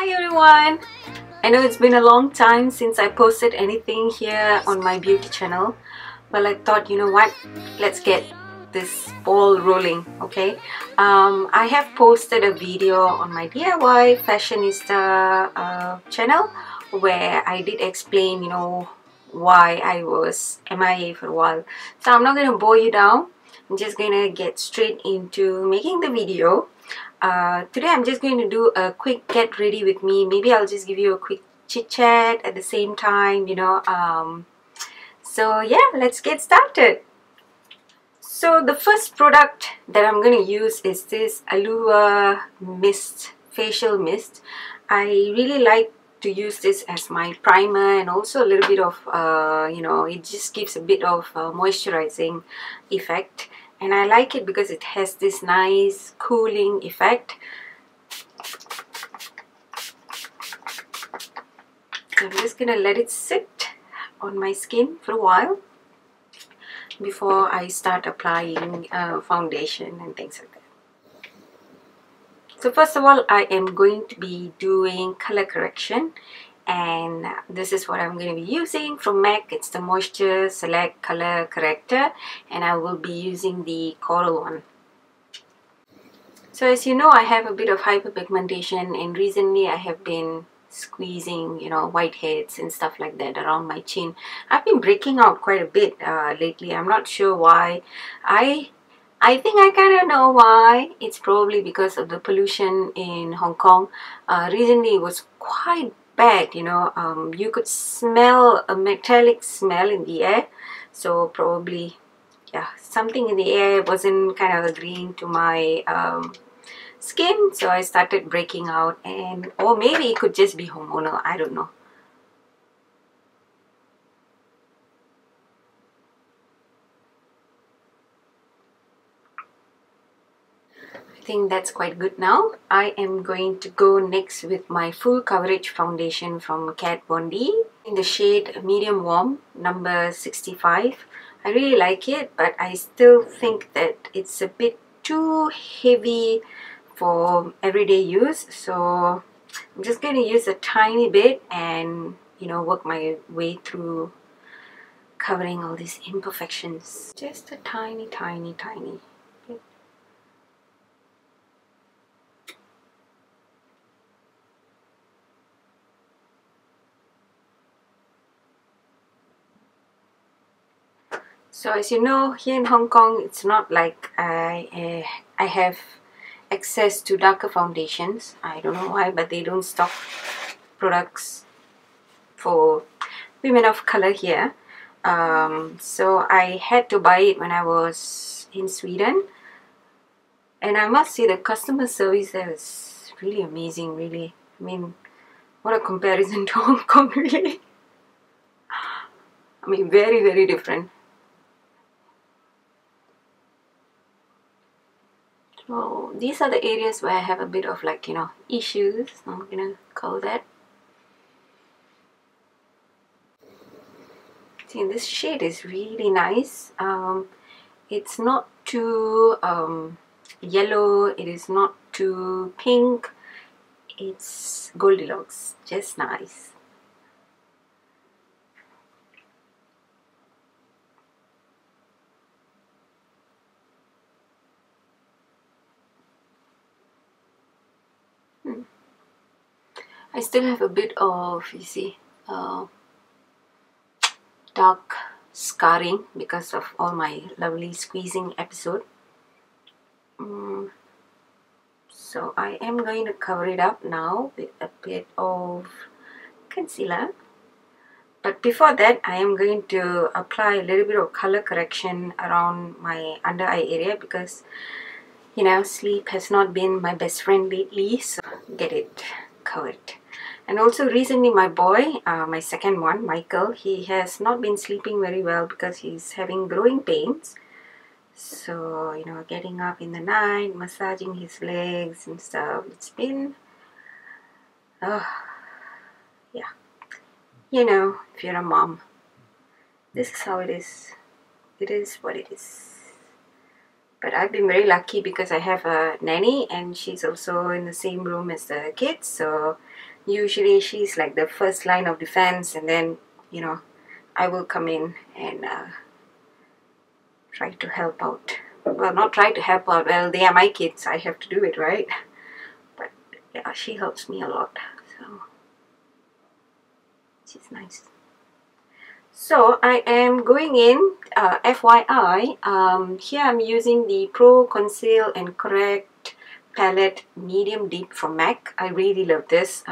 Hi everyone! I know it's been a long time since I posted anything here on my beauty channel. Well, I thought, you know what, let's get this ball rolling, okay? I have posted a video on my DIY fashionista channel where I did explain, you know, why I was MIA for a while. So I'm not going to bore you down. I'm just going to get straight into making the video. Today I'm just going to do a quick get ready with me. Maybe I'll just give you a quick chit chat at the same time, you know. So yeah, let's get started. So the first product that I'm going to use is this Allure mist, facial mist. I really like to use this as my primer and also a little bit of, you know, it just gives a bit of moisturizing effect. And I like it because it has this nice cooling effect. So I'm just gonna let it sit on my skin for a while before I start applying foundation and things like that. So first of all, I am going to be doing color correction, and this is what I'm going to be using from MAC. It's the Moisture Select Color Corrector, and I will be using the coral one. So as you know, I have a bit of hyperpigmentation, and recently I have been squeezing, you know, whiteheads and stuff like that around my chin. I've been breaking out quite a bit lately. I'm not sure why. I think I kind of know why. It's probably because of the pollution in Hong Kong. Recently it was quite bad, you know. You could smell a metallic smell in the air. So probably, yeah, something in the air wasn't kind of agreeing to my skin. So I started breaking out, and or maybe it could just be hormonal. I don't know. I think that's quite good now. I am going to go next with my full coverage foundation from Kat Von D in the shade Medium Warm, number 65. I really like it, but I still think that it's a bit too heavy for everyday use. So I'm just going to use a tiny bit and, you know, work my way through covering all these imperfections. Just a tiny bit. So as you know, here in Hong Kong, it's not like I have access to darker foundations. I don't know why, but they don't stock products for women of color here. So I had to buy it when I was in Sweden. And I must say the customer service there is really amazing, really. I mean, what a comparison to Hong Kong, really. I mean, very different. So these are the areas where I have a bit of, like, you know, issues. I'm gonna call that. See, this shade is really nice. It's not too yellow. It is not too pink. It's Goldilocks, just nice. I still have a bit of, you see, dark scarring because of all my lovely squeezing episode. So I am going to cover it up now with a bit of concealer. But before that, I am going to apply a little bit of color correction around my under eye area because, you know, sleep has not been my best friend lately, so get it covered. And also recently my boy, my second one, Michael, he has not been sleeping very well because he's having growing pains. So, you know, getting up in the night, massaging his legs and stuff, it's been, yeah. You know, if you're a mom, this is how it is. It is what it is. But I've been very lucky because I have a nanny and she's also in the same room as the kids, so usually she's like the first line of defense, and then, you know, I will come in and try to help out. Well, not try to help out, well, they are my kids, I have to do it, right? But yeah, she helps me a lot, so she's nice. So I am going in, FYI, here I'm using the Pro Conceal and Correct palette medium deep from MAC. I really love this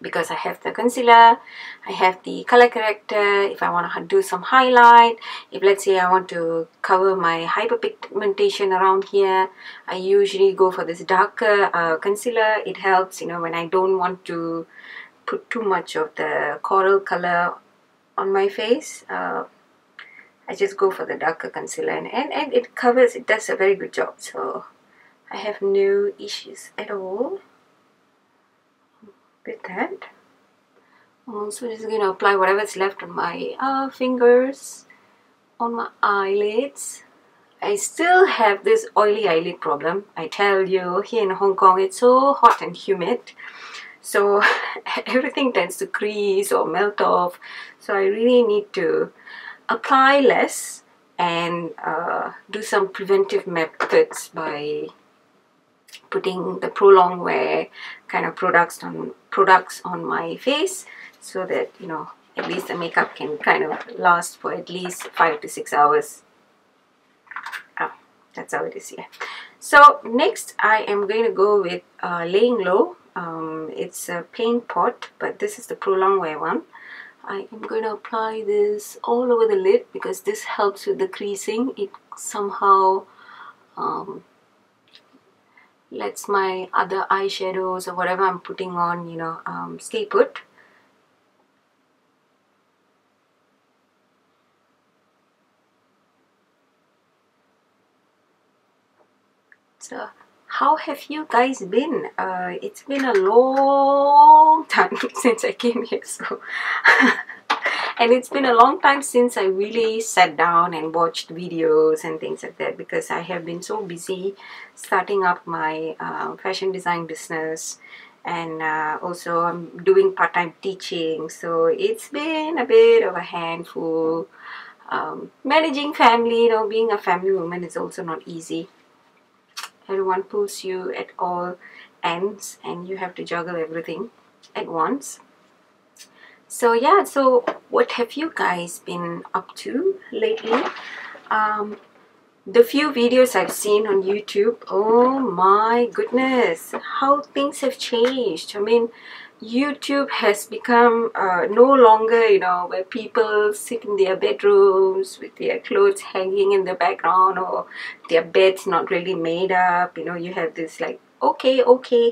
because I have the concealer, I have the color corrector, if I want to do some highlight, if let's say I want to cover my hyperpigmentation around here, I usually go for this darker concealer. It helps, you know, when I don't want to put too much of the coral color on my face. I just go for the darker concealer, and it covers, it does a very good job, so I have no issues at all with that. I'm also just going to apply whatever's left on my fingers, on my eyelids. I still have this oily eyelid problem. I tell you, here in Hong Kong it's so hot and humid, so everything tends to crease or melt off, so I really need to apply less and do some preventive methods by putting the prolonged wear kind of products on my face, so that, you know, at least the makeup can kind of last for at least 5 to 6 hours. That's how it is here. So next I am going to go with Laying Low. It's a plain pot, but this is the prolonged wear one. I am going to apply this all over the lid because this helps with the creasing. It somehow lets my other eyeshadows or whatever I'm putting on, you know, stay put. So how have you guys been? It's been a long time since I came here, so and it's been a long time since I really sat down and watched videos and things like that, because I have been so busy starting up my fashion design business, and also I'm doing part-time teaching, so it's been a bit of a handful. Managing family, you know, being a family woman is also not easy. Everyone pulls you at all ends and you have to juggle everything at once. So yeah, so what have you guys been up to lately? The few videos I've seen on YouTube, oh my goodness, how things have changed. I mean, YouTube has become no longer, you know, where people sit in their bedrooms with their clothes hanging in the background, or their beds not really made up. You know, you have this like okay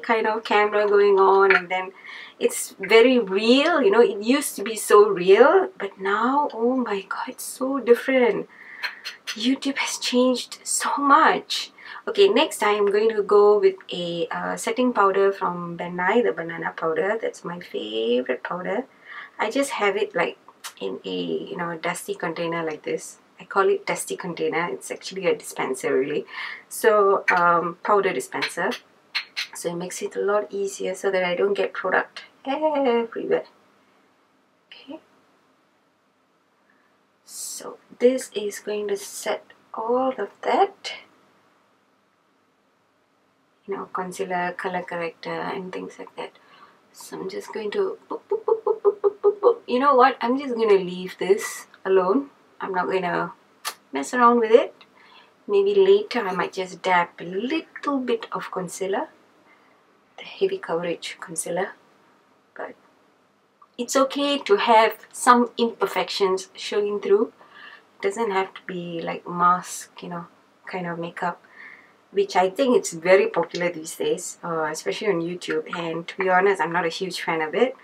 kind of camera going on, and then it's very real. You know, it used to be so real, but now, oh my god, it's so different. YouTube has changed so much. Okay, next I am going to go with a setting powder from Benai, the banana powder. That's my favorite powder. I just have it like in a, you know, dusty container like this. I call it dusty container. It's actually a dispenser really. So powder dispenser. So it makes it a lot easier so that I don't get product everywhere. Okay. So this is going to set all of that, you know, concealer, color corrector and things like that. So I'm just going to boop, boop, boop, boop, boop, boop, boop, boop. You know what, I'm just going to leave this alone. I'm not going to mess around with it. Maybe later I might just dab a little bit of concealer, the heavy coverage concealer, but it's okay to have some imperfections showing through. It doesn't have to be like mask, you know, kind of makeup, which I think it's very popular these days, especially on YouTube. And to be honest, I'm not a huge fan of it.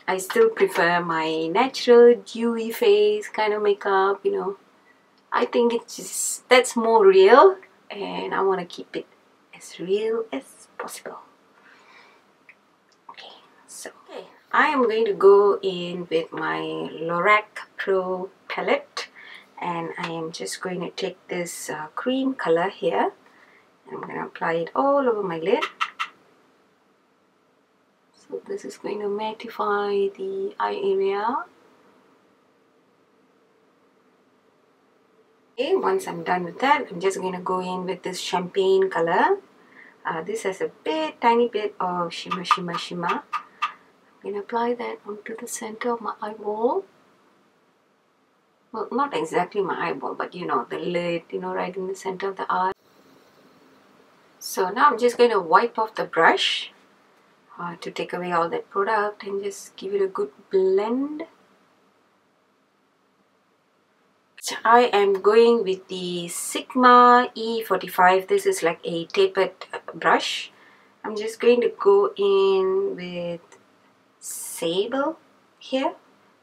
I still prefer my natural dewy face kind of makeup, you know. I think it's just, that's more real, and I want to keep it as real as possible. Okay, so I am going to go in with my Lorac Pro palette, and I am just going to take this cream color here. I'm going to apply it all over my lid. So this is going to mattify the eye area. Okay, once I'm done with that, I'm just going to go in with this champagne color. This has a tiny bit of shimmer. I'm going to apply that onto the center of my eyeball. Well, not exactly my eyeball, but you know, the lid, you know, right in the center of the eye. So now I'm just going to wipe off the brush to take away all that product and just give it a good blend. I am going with the Sigma E45. This is like a tapered brush. I'm just going to go in with sable here.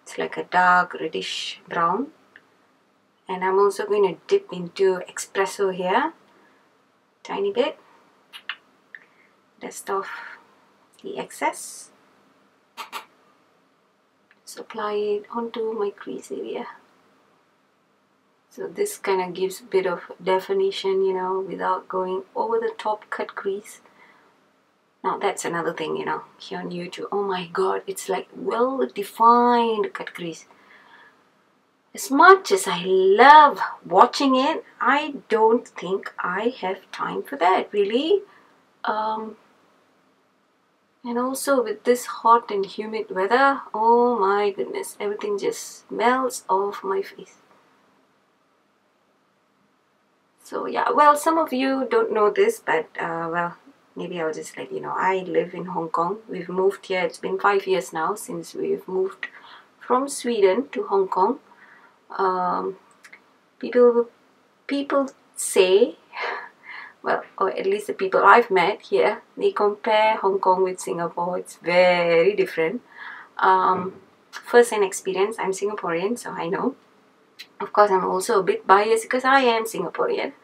It's like a dark reddish brown. And I'm also going to dip into espresso here. Tiny bit. Dust off the excess. Just apply it onto my crease area. So this kind of gives a bit of definition, you know, without going over the top cut crease. Now that's another thing, you know, here on YouTube. Oh my god, it's like well-defined cut crease. As much as I love watching it, I don't think I have time for that, really. And also with this hot and humid weather, oh my goodness, everything just melts off my face. So yeah, well, some of you don't know this, but well, maybe I'll just let you know. I live in Hong Kong. We've moved here. It's been 5 years now since we've moved from Sweden to Hong Kong. People say, well, or at least the people I've met here, they compare Hong Kong with Singapore. It's very different. First-hand experience, I'm Singaporean, so I know. Of course, I'm also a bit biased because I am Singaporean.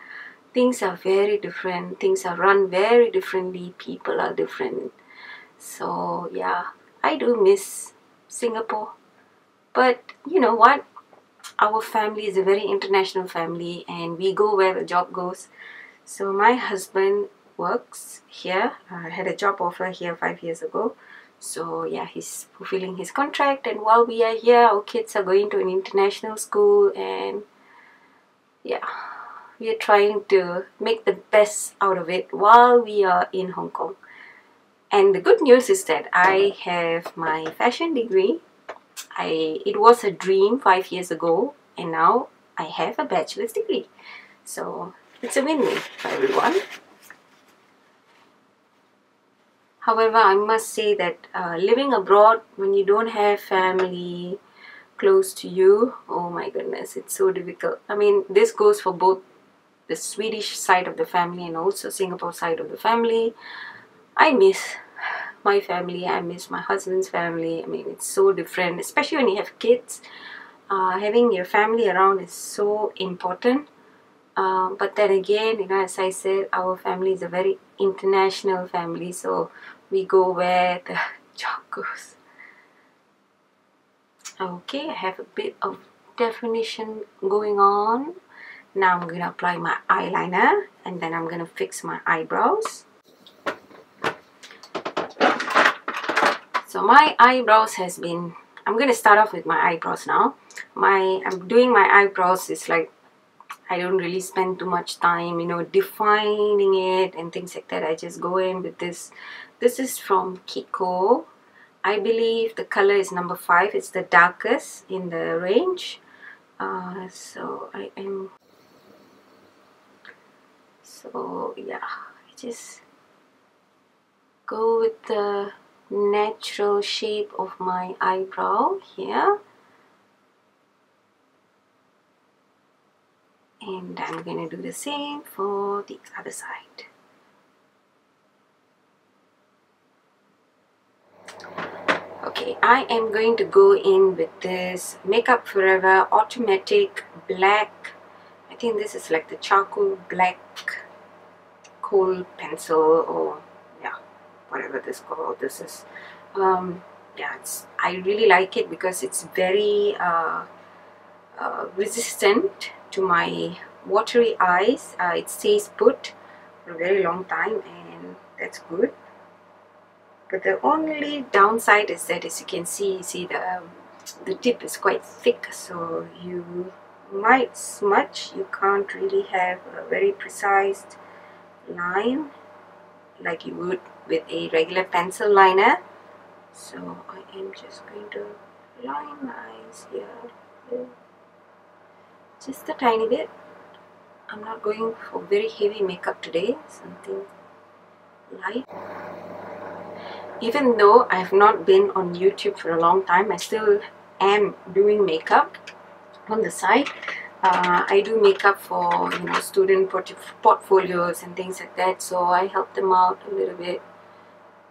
Things are very different. Things are run very differently. People are different. So, yeah, I do miss Singapore. But, you know what? Our family is a very international family and we go where the job goes. So, my husband works here. I had a job offer here 5 years ago. So yeah, he's fulfilling his contract, and while we are here, our kids are going to an international school, and yeah, we are trying to make the best out of it while we are in Hong Kong. And the good news is that I have my fashion degree. It was a dream 5 years ago, and now I have a bachelor's degree. So it's a win-win for everyone. However, I must say that living abroad when you don't have family close to you, oh my goodness, it's so difficult. I mean, this goes for both the Swedish side of the family and also Singapore side of the family. I miss my family. I miss my husband's family. I mean, it's so different, especially when you have kids. Having your family around is so important. But then again, you know, as I said, our family is a very international family, so we go where the job goes. Okay, I have a bit of definition going on. Now I'm going to apply my eyeliner and then I'm going to fix my eyebrows. So my eyebrows has been, I'm going to start off with my eyebrows now. I'm doing my eyebrows is like, I don't really spend too much time, you know, defining it and things like that. I just go in with this. This is from Kiko. I believe the color is number 5. It's the darkest in the range. So yeah, I just go with the natural shape of my eyebrow here. And I'm going to do the same for the other side. Okay, I am going to go in with this Makeup Forever Automatic Black. I think this is like the charcoal black kohl pencil, or yeah, whatever this called. This is, yeah, I really like it because it's very resistant to my watery eyes. It stays put for a very long time, and that's good. But the only downside is that, as you can see the tip is quite thick, so you might smudge. You can't really have a very precise line like you would with a regular pencil liner. So I am just going to line my eyes here, just a tiny bit. I'm not going for very heavy makeup today, something light. Even though I've not been on YouTube for a long time, I still am doing makeup on the side. I do makeup for student portfolios and things like that, so I help them out a little bit.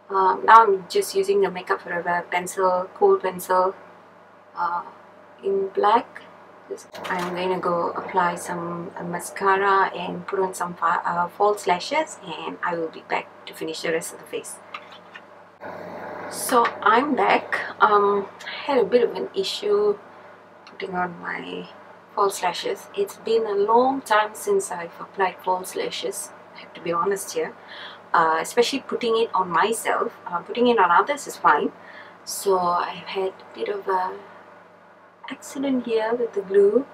Now I'm just using the Makeup Forever pencil, kohl pencil in black. I'm going to go apply some mascara and put on some false lashes, and I will be back to finish the rest of the face. So I'm back. I had a bit of an issue putting on my false lashes. It's been a long time since I've applied false lashes, I have to be honest here. Especially putting it on myself. Putting it on others is fine. So I've had a bit of a accident here with the glue,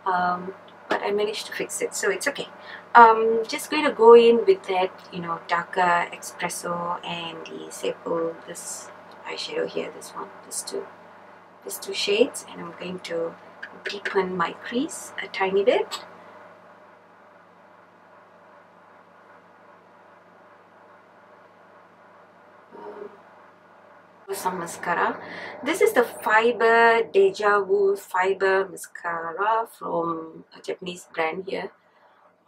but I managed to fix it, so it's okay. Just going to go in with that darker espresso and the sample, this eyeshadow here, this one, these two shades, and I'm going to deepen my crease a tiny bit. Some mascara. This is the Fiber Deja Vu Fiber Mascara from a Japanese brand here.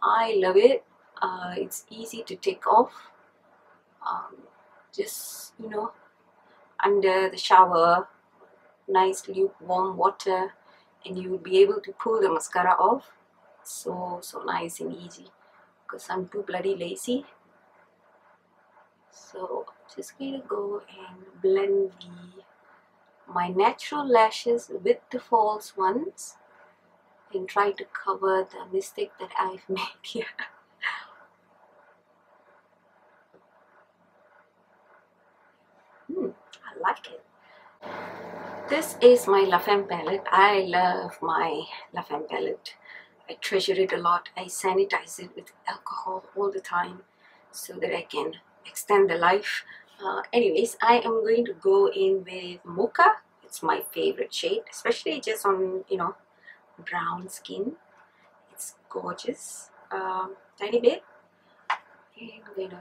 I love it. It's easy to take off. Just under the shower, nice lukewarm water, and you will be able to pull the mascara off. So nice and easy, because I'm too bloody lazy. So just going to go and blend my natural lashes with the false ones and try to cover the mistake that I've made here. I like it. This is my La Femme palette. I love my La Femme palette. I treasure it a lot. I sanitize it with alcohol all the time so that I can extend the life. Anyways, I am going to go in with Mocha. It's my favorite shade, especially just on brown skin. It's gorgeous. Tiny bit. And I'm going to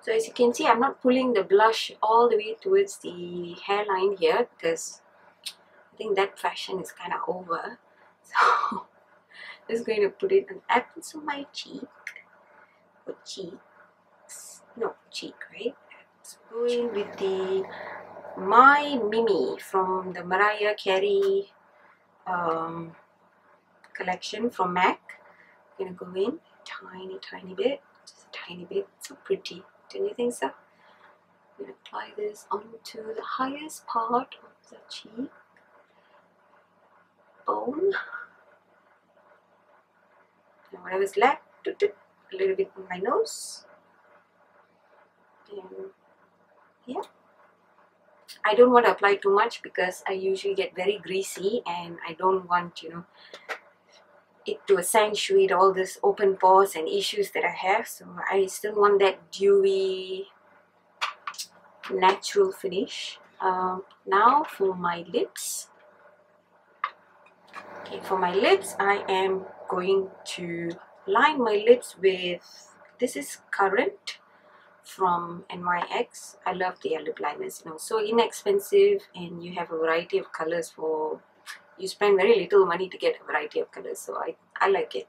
so as you can see, I'm not pulling the blush all the way towards the hairline here, because I think that fashion is kind of over. So I'm just going to put it on apples on my cheek, or cheeks, no, cheek, right? So go in with the My Mimi from the Mariah Carey collection from MAC. I'm going to go in tiny bit, just a tiny bit. It's so pretty, don't you think so? I'm going to apply this onto the highest part of the cheek bone, and whatever's left, a little bit on my nose, and yeah. I don't want to apply too much because I usually get very greasy, and I don't want it to accentuate all this open pores and issues that I have. So I still want that dewy natural finish. Now for my lips. Okay, for my lips, I am going to line my lips with, this is Current from NYX. I love their lip liners, so inexpensive, and you have a variety of colors for, you spend very little money to get a variety of colors, so I like it.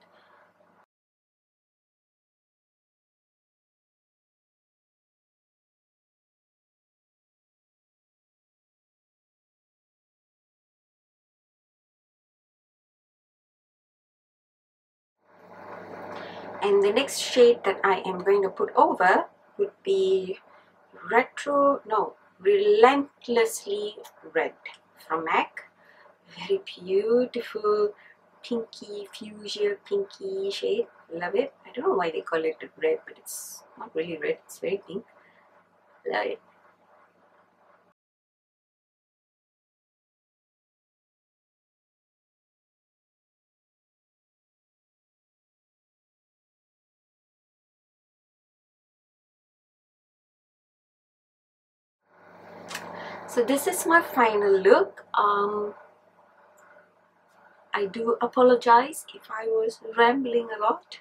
And the next shade that I am going to put over would be Relentlessly Red from MAC. Very beautiful pinky, fuchsia pinky shade. Love it. I don't know why they call it red, but it's not really red, it's very pink. Love it. So this is my final look. I do apologize if I was rambling a lot.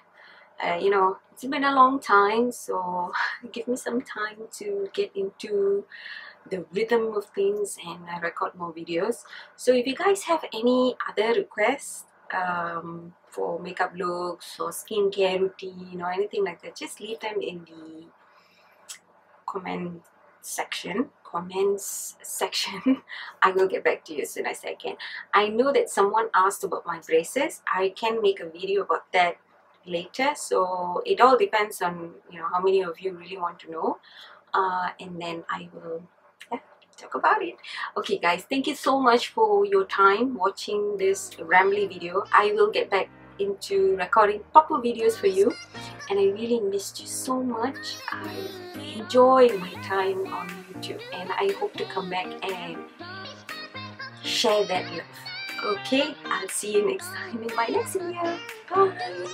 You know, it's been a long time, so give me some time to get into the rhythm of things and I record more videos. So if you guys have any other requests for makeup looks or skincare routine or anything like that, just leave them in the comments section. I will get back to you as soon as I can. I know that someone asked about my braces. I can make a video about that later, so it all depends on, you know, how many of you really want to know, and then I will talk about it. Okay guys, thank you so much for your time watching this rambly video. I will get back into recording proper videos for you, and I really missed you so much. I enjoyed my time on YouTube and I hope to come back and share that love. Okay, I'll see you next time in my next video. Bye.